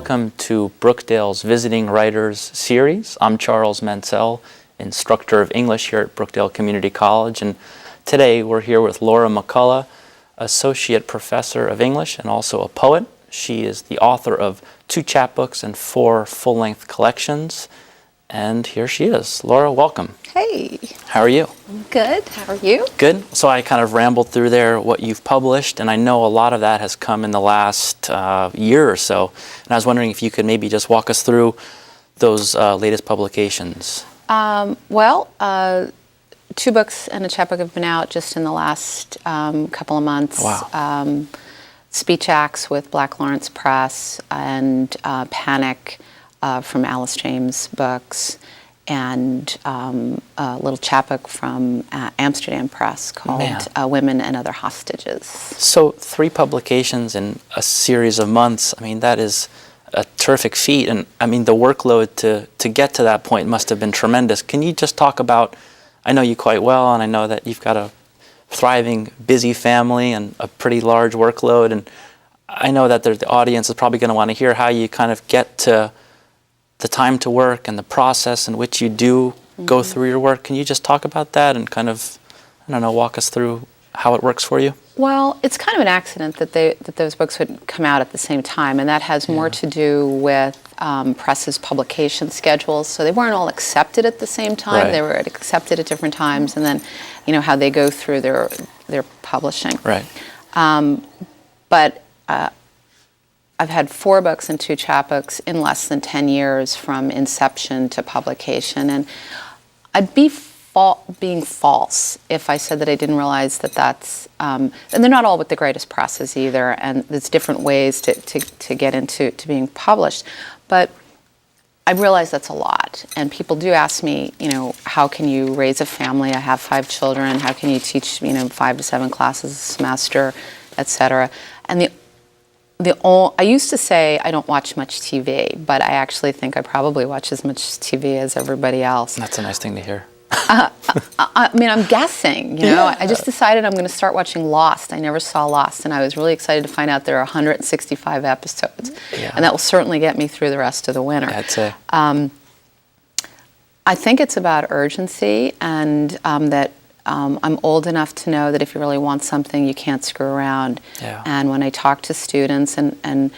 welcome to Brookdale's Visiting Writers series. I'm Charles Mencel, instructor of English here at Brookdale Community College, and today we're here with Laura McCullough, associate professor of English and also a poet. She is the author of 2 chapbooks and 4 full-length collections, and here she is. Laura, welcome. Hey. How are you? I'm good. How are you? Good. So I kind of rambled through there what you've published, and I know a lot of that has come in the last year or so. And I was wondering if you could maybe just walk us through those latest publications. 2 books and a chapbook have been out just in the last couple of months. Wow. Speech Acts with Black Lawrence Press and Panic from Alice James Books, and a little chapbook from Amsterdam Press called Women and Other Hostages. So 3 publications in a series of months, I mean, that is a terrific feat. And I mean, the workload to get to that point must have been tremendous. Can you just talk about, I know you quite well, and I know that you've got a thriving, busy family and a pretty large workload. And I know that the audience is probably going to want to hear how you kind of get to the time to work and the process in which you do go through your work. Can you just talk about that and kind of, I don't know, walk us through how it works for you? Well, it's kind of an accident that those books would come out at the same time, and that has more to do with press's publication schedules. So they weren't all accepted at the same time. Right. They were accepted at different times, and then, you know, how they go through their publishing. Right. But I've had 4 books and 2 chapbooks in less than 10 years from inception to publication, and I'd be being false if I said that I didn't realize that that's, and they're not all with the greatest presses either, and there's different ways to get into being published, but I realize that's a lot, and people do ask me, you know, how can you raise a family? I have 5 children. How can you teach, 5 to 7 classes a semester, etc. And I used to say I don't watch much TV, but I actually think I probably watch as much TV as everybody else. That's a nice thing to hear. I mean, I'm guessing, you know. I just decided I'm going to start watching Lost. I never saw Lost, and I was really excited to find out there are 165 episodes. Yeah. And that will certainly get me through the rest of the winter. I'd say. I think it's about urgency, and that I'm old enough to know that if you really want something, you can't screw around. Yeah. And when I talk to students and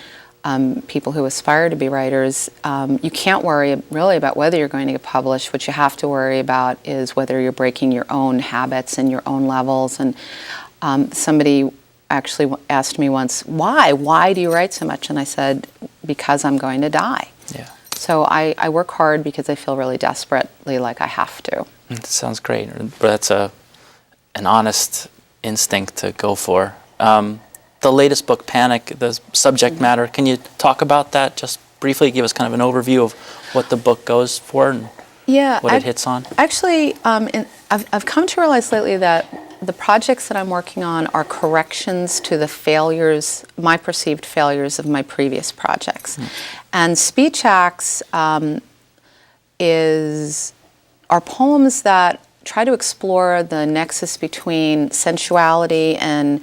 people who aspire to be writers, you can't worry really about whether you're going to get published. What you have to worry about is whether you're breaking your own habits and your own levels. And somebody actually asked me once, why do you write so much? And I said, because I'm going to die. Yeah. So I work hard because I feel really desperately like I have to. That sounds great. But that's an honest instinct to go for. The latest book, Panic, the subject matter, can you talk about that just briefly? Give us kind of an overview of what the book goes for and what it hits on? Actually, I've come to realize lately that the projects that I'm working on are corrections to the failures, my perceived failures of my previous projects. And Speech Acts are poems that try to explore the nexus between sensuality and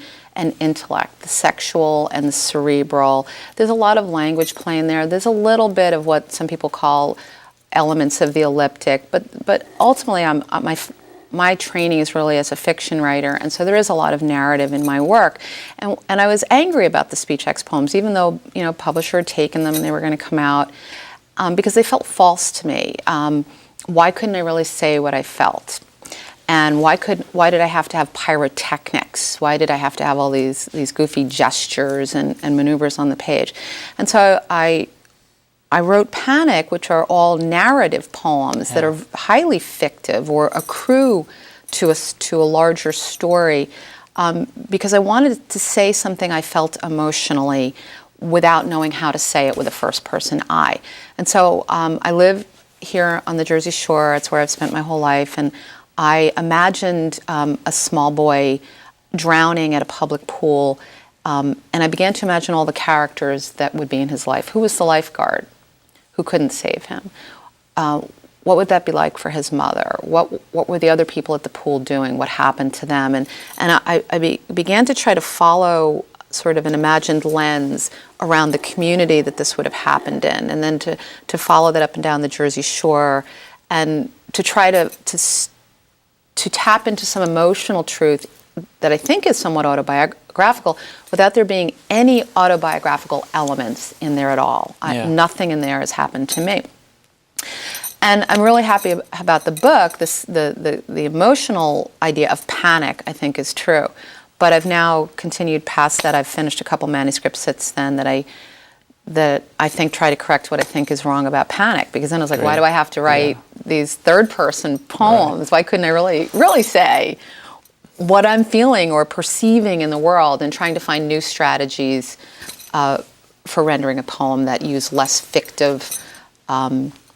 intellect, the sexual and the cerebral. There's a lot of language play in there. There's a little bit of what some people call elements of the elliptic, but ultimately my training is really as a fiction writer, and so there is a lot of narrative in my work. And I was angry about the Speech Acts poems, even though, publisher had taken them and they were going to come out, because they felt false to me. Why couldn't I really say what I felt? And why did I have to have pyrotechnics? Why did I have to have all these goofy gestures and maneuvers on the page? And so I wrote Panic, which are all narrative poems that are highly fictive or accrue to a larger story, because I wanted to say something I felt emotionally without knowing how to say it with a first-person I. And so I live here on the Jersey Shore. It's where I've spent my whole life, and I imagined a small boy drowning at a public pool, and I began to imagine all the characters that would be in his life. Who was the lifeguard who couldn't save him? What would that be like for his mother? What were the other people at the pool doing? What happened to them? And I began to try to follow sort of an imagined lens around the community that this would have happened in, and then to follow that up and down the Jersey Shore, and to try to tap into some emotional truth that I think is somewhat autobiographical, without there being any autobiographical elements in there at all. Nothing in there has happened to me. And I'm really happy about the book. The emotional idea of panic, I think, is true. But I've now continued past that. I've finished a couple manuscripts since then that I think try to correct what I think is wrong about panic. Because then I was like, why do I have to write these third-person poems? Why couldn't I really say what I'm feeling or perceiving in the world, and trying to find new strategies for rendering a poem that use less fictive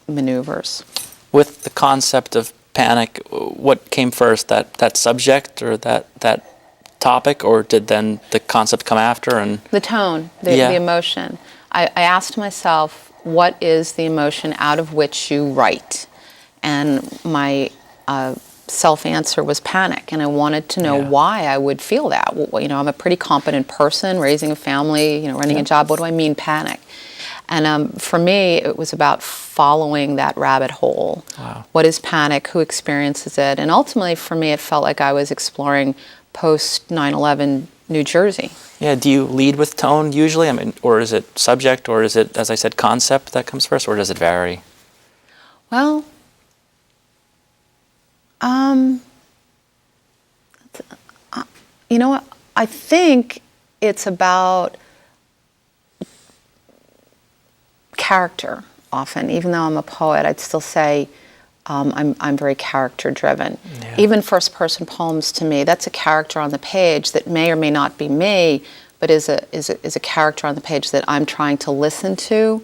maneuvers. With the concept of panic, what came first, that subject or that topic, or did then the concept come after? And the tone, the emotion. I asked myself, what is the emotion out of which you write? And my self-answer was panic, and I wanted to know why I would feel that. Well, I'm a pretty competent person, raising a family, running a job. What do I mean panic? And for me, it was about following that rabbit hole. Wow. What is panic? Who experiences it? And ultimately, for me, it felt like I was exploring post 9/11 New Jersey. Yeah, do you lead with tone usually? I mean, or is it subject, or is it, as I said, concept that comes first, or does it vary? Well, I think it's about character often. Even though I'm a poet, I'd still say I'm very character driven. Yeah. Even first person poems, to me, that's a character on the page that may or may not be me, but is a character on the page that I'm trying to listen to,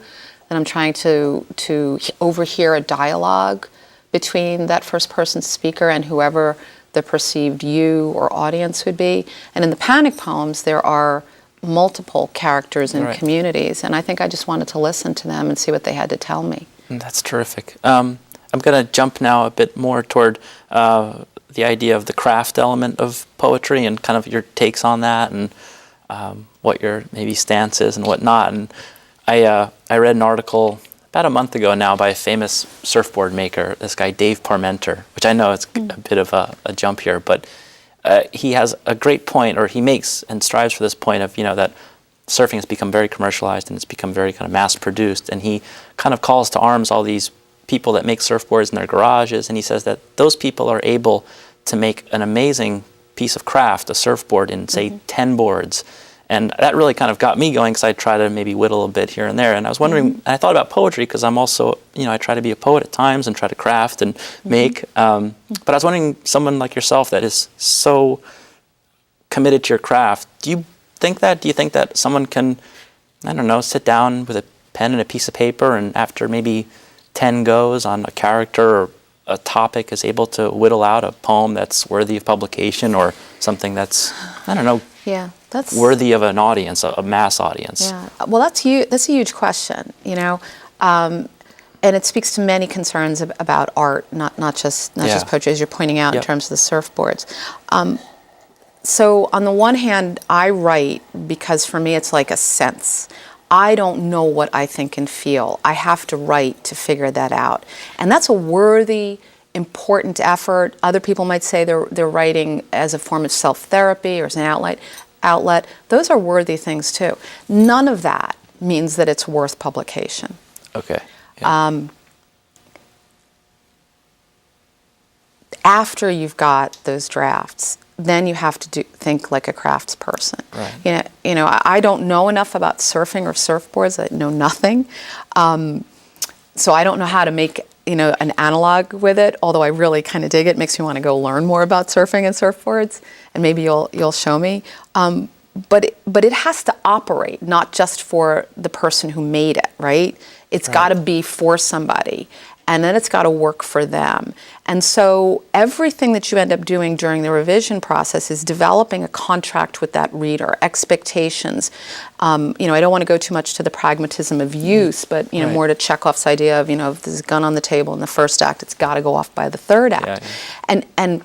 that I'm trying to overhear a dialogue between that first person speaker and whoever the perceived you or audience would be. And in the panic poems, there are multiple characters and communities, and I think I just wanted to listen to them and see what they had to tell me. That's terrific. I'm going to jump now a bit more toward the idea of the craft element of poetry and kind of your takes on that, and what your maybe stance is and whatnot. And I read an article about a month ago now by a famous surfboard maker, this guy Dave Parmenter, which I know it's a bit of a jump here, but he has a great point, or he makes and strives for this point of, that surfing has become very commercialized and it's become very kind of mass-produced, and he kind of calls to arms all these people that make surfboards in their garages, and he says that those people are able to make an amazing piece of craft, a surfboard, in, say, 10 boards. And that really kind of got me going, because I try to maybe whittle a bit here and there. And I was wondering, and I thought about poetry, because I'm also, I try to be a poet at times and try to craft and make. But I was wondering, someone like yourself that is so committed to your craft, do you think that? Do you think that someone can, I don't know, sit down with a pen and a piece of paper, and after maybe 10 goes on a character or a topic is able to whittle out a poem that's worthy of publication, or something that's, I don't know, that's worthy of an audience, a mass audience? Yeah, well, that's a huge question, and it speaks to many concerns about art, not just poetry, as you're pointing out, in terms of the surfboards. So on the one hand, I write because for me it's like a sense. I don't know what I think and feel. I have to write to figure that out, and that's a worthy, important effort. Other people might say they're writing as a form of self-therapy or as an outlet. Those are worthy things too. None of that means that it's worth publication. Okay. Yeah. After you've got those drafts, then you have to think like a craftsperson. Right. I don't know enough about surfing or surfboards. I know nothing. So I don't know how to make an analog with it, although I really kind of dig it. It makes me want to go learn more about surfing and surfboards, and maybe you'll show me. But it has to operate, not just for the person who made it, right? It's got to be for somebody, and then it's got to work for them. And so everything that you end up doing during the revision process is developing a contract with that reader, expectations. I don't want to go too much to the pragmatism of use, but more to Chekhov's idea of, if there's a gun on the table in the first act, it's got to go off by the third act. And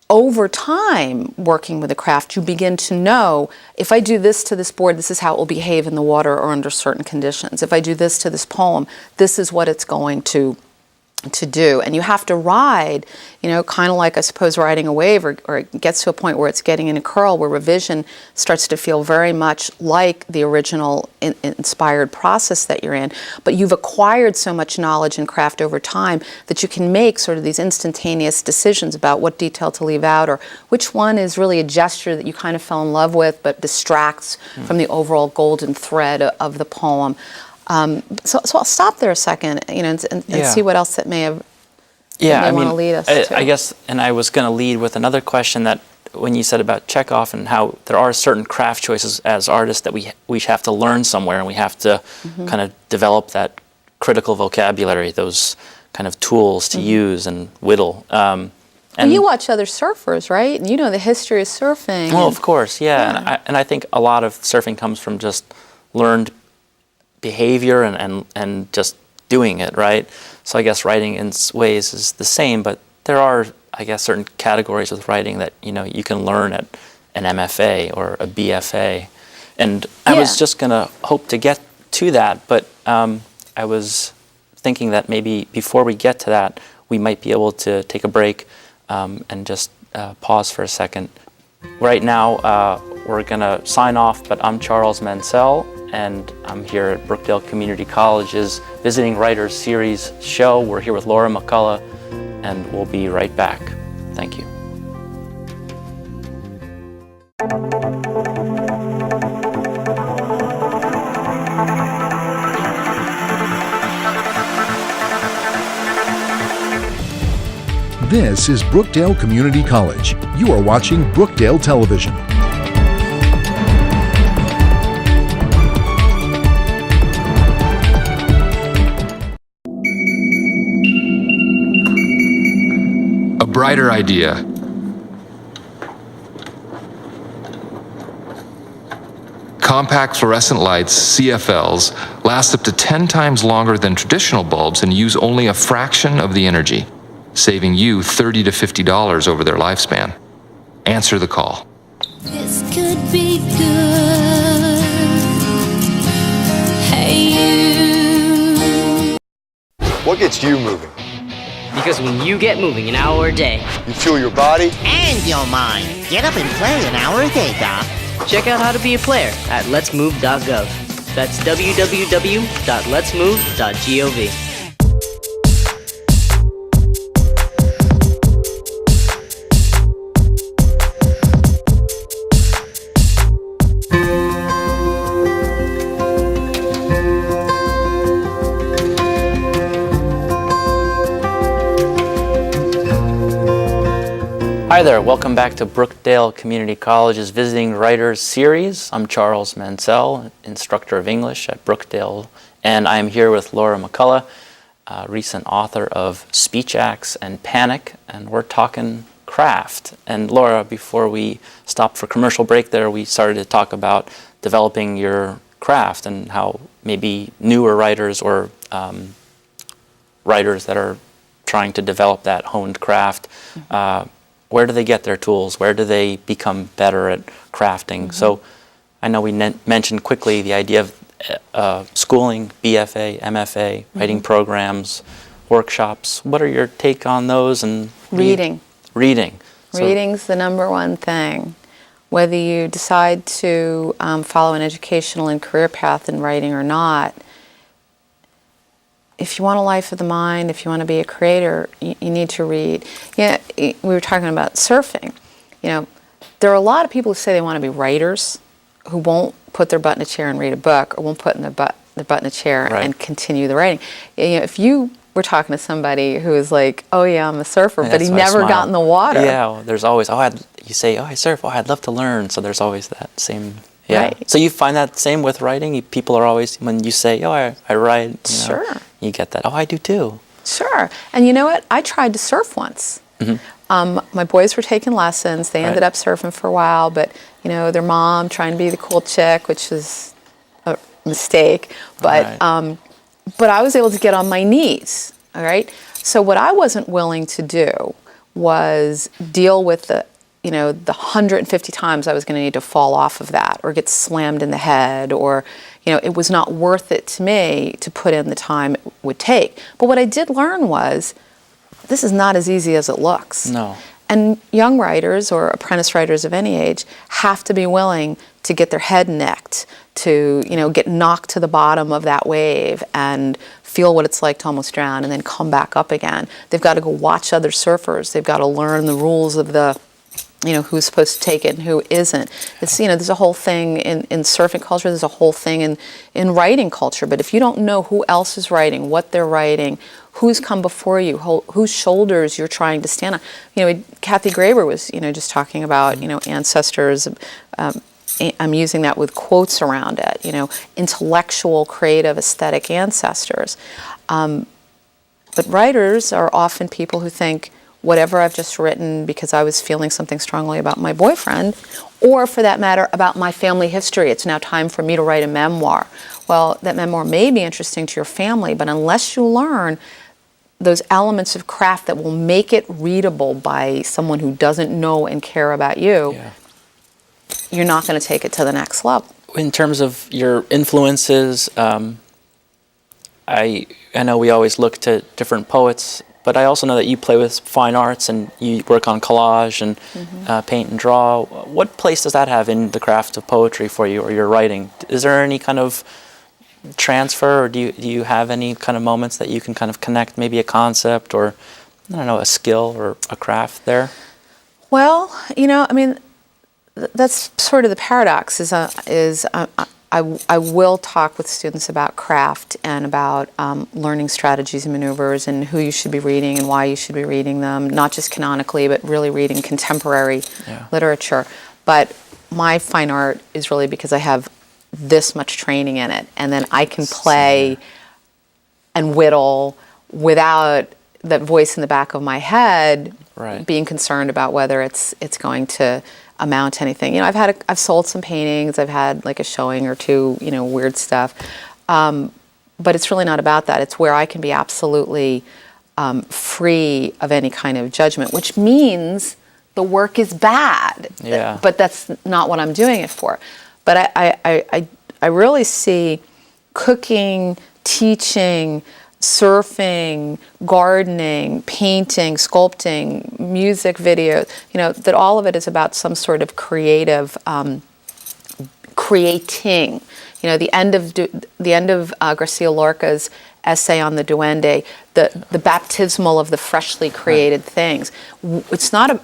over time working with the craft, you begin to know, if I do this to this board, this is how it will behave in the water or under certain conditions. If I do this to this poem, this is what it's going to do. And you have to ride, kind of like, I suppose, riding a wave, or it gets to a point where it's getting in a curl, where revision starts to feel very much like the original inspired process that you're in. But you've acquired so much knowledge and craft over time that you can make sort of these instantaneous decisions about what detail to leave out, or which one is really a gesture that you kind of fell in love with but distracts from the overall golden thread of the poem. So I'll stop there a second, and see what else that may have. Want to lead us to. I guess, and I was going to lead with another question, that when you said about Chekhov and how there are certain craft choices as artists that we have to learn somewhere, and we have to kind of develop that critical vocabulary, those kind of tools to use and whittle. And you watch other surfers, right? And you know the history of surfing. Well, of course, yeah. And I think a lot of surfing comes from just learned behavior and just doing it, right? So I guess writing in ways is the same, but there are, I guess, certain categories with writing that you can learn at an MFA or a BFA. And I was just going to hope to get to that, but I was thinking that maybe before we get to that, we might be able to take a break and just pause for a second. Right now, we're going to sign off, but I'm Charles Mencel, and I'm here at Brookdale Community College's Visiting Writers Series show. We're here with Laura McCullough, and we'll be right back. Thank you. This is Brookdale Community College. You are watching Brookdale Television. A brighter idea. Compact fluorescent lights, CFLs, last up to 10 times longer than traditional bulbs and use only a fraction of the energy, saving you $30 to $50 over their lifespan. Answer the call. This could be good. Hey, you. What gets you moving? Because when you get moving an hour a day, You fuel your body, And your mind. Get up and play an hour a day, Doc. check out how to be a player at letsmove.gov. That's www.letsmove.gov. Hi there, welcome back to Brookdale Community College's Visiting Writers Series. I'm Charles Mencel, instructor of English at Brookdale, and I'm here with Laura McCullough, recent author of Speech Acts and Panic, and we're talking craft. And Laura, before we stopped for commercial break there, we started to talk about developing your craft and how maybe newer writers or writers that are trying to develop that honed craft, where do they get their tools? Where do they become better at crafting? So I know we mentioned quickly the idea of schooling, BFA, MFA, writing programs, workshops. What are your take on those? And Reading. Reading. So, Reading's the number one thing. Whether you decide to follow an educational and career path in writing or not, if you want a life of the mind, if you want to be a creator, you need to read. Yeah, we were talking about surfing. There are a lot of people who say they want to be writers who won't put their butt in a chair and read a book, or won't put their butt in a chair and continue the writing. If you were talking to somebody who is like, oh yeah, I'm a surfer, but he never got in the water. Yeah, well, there's always, you say, I surf, I'd love to learn. So there's always that same. Yeah. Right. So you find that same with writing? People are always, when you say, I write, Sure. You get that, I do too. Sure. And you know what? I tried to surf once. My boys were taking lessons. They ended up surfing for a while, but, their mom trying to be the cool chick, which is a mistake. But, but I was able to get on my knees, all right? So what I wasn't willing to do was deal with the 150 times I was going to need to fall off of that or get slammed in the head, or, it was not worth it to me to put in the time it would take. But what I did learn was, this is not as easy as it looks. No. And young writers or apprentice writers of any age have to be willing to get their head nicked, to, get knocked to the bottom of that wave and feel what it's like to almost drown and then come back up again. They've got to go watch other surfers. They've got to learn the rules of the, who's supposed to take it and who isn't. It's, there's a whole thing in surfing culture, there's a whole thing in writing culture. But if you don't know who else is writing, what they're writing, who's come before you, whose shoulders you're trying to stand on. Kathy Graber was, just talking about, ancestors. I'm using that with quotes around it, intellectual, creative, aesthetic ancestors. But writers are often people who think, whatever I've just written because I was feeling something strongly about my boyfriend, or for that matter, about my family history, it's now time for me to write a memoir. Well, that memoir may be interesting to your family, but unless you learn those elements of craft that will make it readable by someone who doesn't know and care about you, you're not going to take it to the next level. In terms of your influences, I know we always look to different poets, but I also know that you play with fine arts and you work on collage and paint and draw. What place does that have in the craft of poetry for you or your writing? Is there any kind of transfer, or do you have any kind of moments that you can kind of connect maybe a concept or, I don't know, a skill or a craft there? Well, that's sort of the paradox I will talk with students about craft and about learning strategies and maneuvers and who you should be reading and why you should be reading them, not just canonically, but really reading contemporary literature. But my fine art is really because I have this much training in it, and then I can play and whittle without that voice in the back of my head being concerned about whether it's going to amount to anything. I've sold some paintings, I've had like a showing or two, weird stuff. But it's really not about that. It's where I can be absolutely free of any kind of judgment, which means the work is bad. Yeah. But that's not what I'm doing it for. But I really see cooking, teaching, surfing, gardening, painting, sculpting, music videos, that all of it is about some sort of creative creating. The end of Garcia Lorca's essay on the duende, the baptismal of the freshly created things. It's not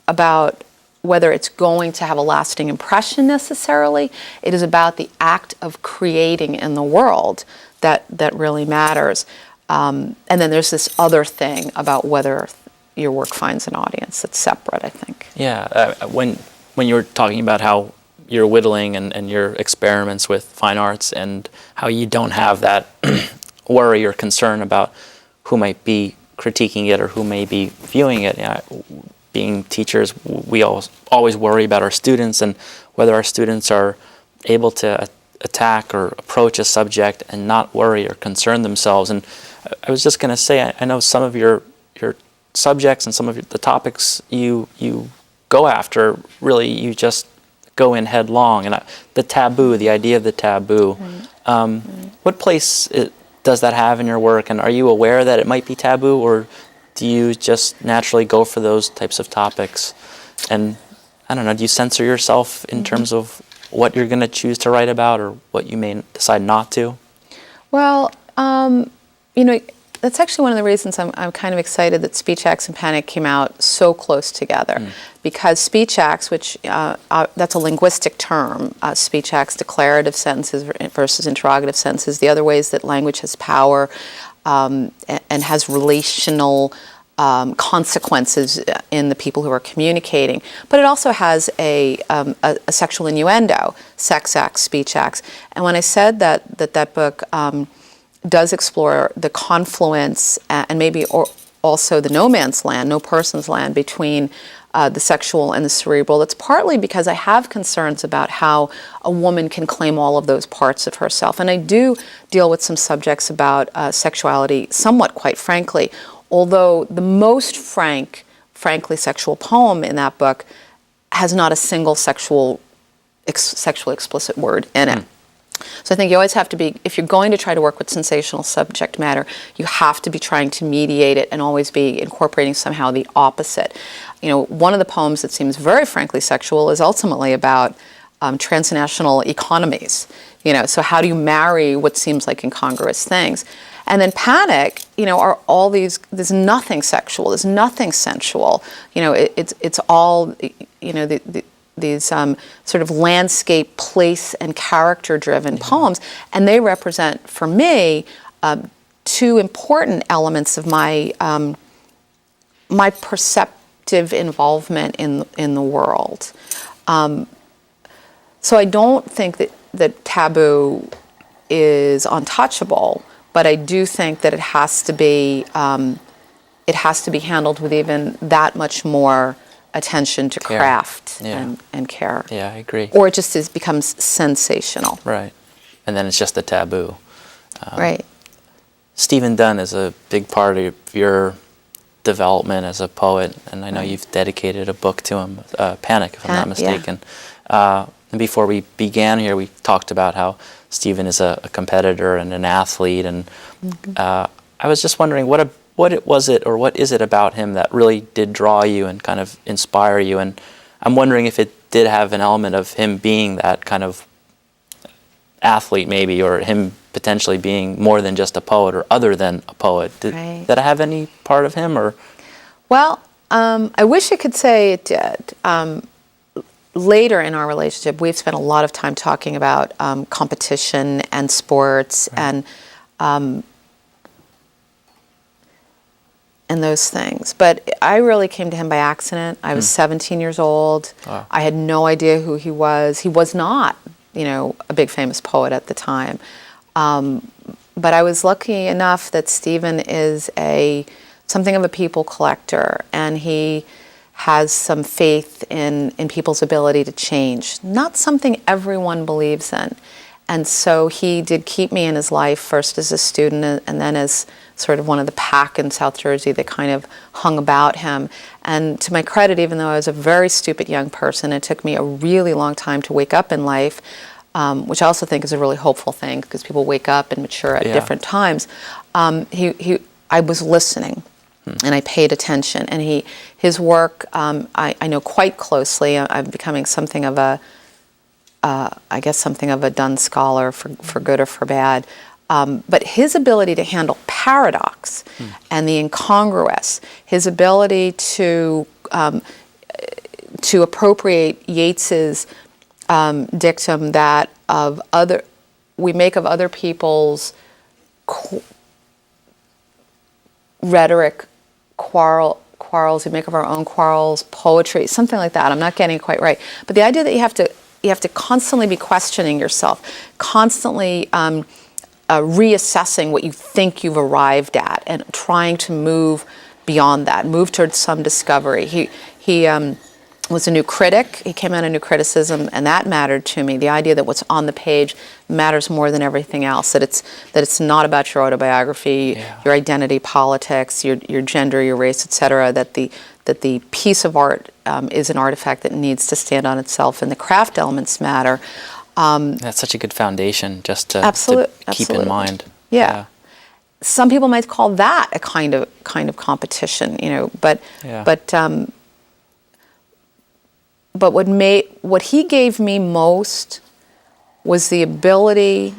about whether it's going to have a lasting impression necessarily. It is about the act of creating in the world that really matters. And then there's this other thing about whether your work finds an audience that's separate, I think. Yeah, when you were talking about how you're whittling and your experiments with fine arts and how you don't have that worry or concern about who might be critiquing it or who may be viewing it. Being teachers, we always worry about our students and whether our students are able to attack or approach a subject and not worry or concern themselves. And I was just going to say, I know some of your subjects and some of the topics you go after, really you just go in headlong. And the taboo, the idea of the taboo, what place does that have in your work? And are you aware that it might be taboo, or do you just naturally go for those types of topics? And I don't know, do you censor yourself in terms of what you're going to choose to write about or what you may decide not to? Well, that's actually one of the reasons I'm kind of excited that Speech Acts and Panic came out so close together. Because Speech Acts, which that's a linguistic term, Speech Acts, declarative sentences versus interrogative sentences, the other ways that language has power and has relational consequences in the people who are communicating. But it also has a sexual innuendo, sex acts, speech acts. And when I said that book does explore the confluence and maybe also the no man's land, no person's land between the sexual and the cerebral, it's partly because I have concerns about how a woman can claim all of those parts of herself. And I do deal with some subjects about sexuality somewhat, quite frankly, although the most frank frankly sexual poem in that book has not a single sexually explicit word in it. So I think you always have to be, if you're going to try to work with sensational subject matter, you have to be trying to mediate it and always be incorporating somehow the opposite. One of the poems that seems very frankly sexual is ultimately about transnational economies. So how do you marry what seems like incongruous things? And then Panic, are all these, there's nothing sexual, there's nothing sensual. It's all, these sort of landscape, place, and character-driven poems, and they represent, for me, two important elements of my my perceptive involvement in the world. So I don't think that Taboo is untouchable, but I do think that it has to be handled with even that much more attention to craft and care. Yeah, I agree. Or it just becomes sensational. Right. And then it's just a taboo. Right. Stephen Dunn is a big part of your development as a poet, and I know you've dedicated a book to him, Panic, if I'm not mistaken. And before we began here, we talked about how Stephen is a competitor and an athlete, and I was just wondering what is it about him that really did draw you and kind of inspire you? And I'm wondering if it did have an element of him being that kind of athlete maybe, or him potentially being more than just a poet or other than a poet. Did it have any part of him? Or? Well, I wish I could say it did. Later in our relationship, we've spent a lot of time talking about competition and sports and those things. But I really came to him by accident. I was 17 years old. Wow. I had no idea who he was. He was not, a big famous poet at the time. But I was lucky enough that Stephen is something of a people collector, and he has some faith in people's ability to change. Not something everyone believes in. And so he did keep me in his life, first as a student and then as sort of one of the pack in South Jersey that kind of hung about him. And to my credit, even though I was a very stupid young person, it took me a really long time to wake up in life, which I also think is a really hopeful thing because people wake up and mature at different times. I was listening. And I paid attention, and his work I know quite closely. I'm becoming something of a Dunn scholar for good or for bad. But his ability to handle paradox and the incongruous, his ability to appropriate Yeats's dictum that we make of other people's rhetoric quarrels, we make of our own quarrels, poetry, something like that. I'm not getting it quite right. But the idea that you have to constantly be questioning yourself, constantly reassessing what you think you've arrived at and trying to move beyond that, move towards some discovery. He was a new critic. He came out of new criticism, and that mattered to me. The idea that what's on the page matters more than everything else, that it's not about your autobiography, your identity politics, your gender, your race, etc., that the piece of art is an artifact that needs to stand on itself, and the craft elements matter. That's such a good foundation just to keep in mind. Yeah. Some people might call that a kind of competition, but what he gave me most was the ability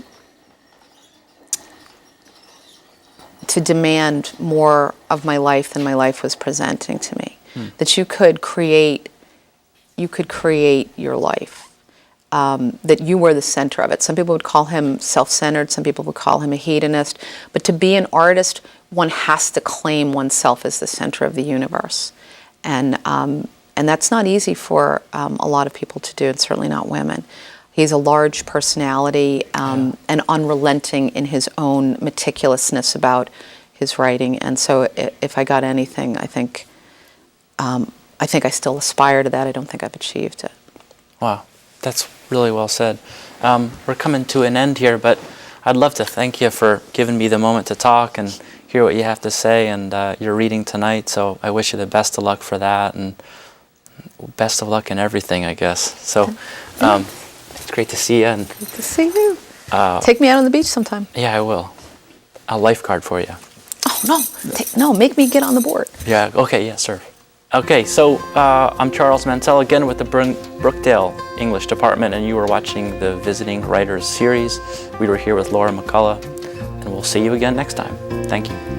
to demand more of my life than my life was presenting to me. That you could create your life. That you were the center of it. Some people would call him self-centered, some people would call him a hedonist, but to be an artist, one has to claim oneself as the center of the universe. And that's not easy for a lot of people to do, and certainly not women. He's a large personality and unrelenting in his own meticulousness about his writing. And so if I got anything, I think I still aspire to that. I don't think I've achieved it. Wow, that's really well said. We're coming to an end here, but I'd love to thank you for giving me the moment to talk and hear what you have to say, and you're reading tonight, so I wish you the best of luck for that, and best of luck in everything, I guess. So it's great to see you. And Good to see you. Take me out on the beach sometime. yeah, I will. I'll lifeguard for you. Oh, no, make me get on the board. Yeah, okay, yes, sir. Okay, so I'm Charles Mencel again with the Brookdale English Department, and you were watching the Visiting Writers series. We were here with Laura McCullough, and we'll see you again next time. Thank you.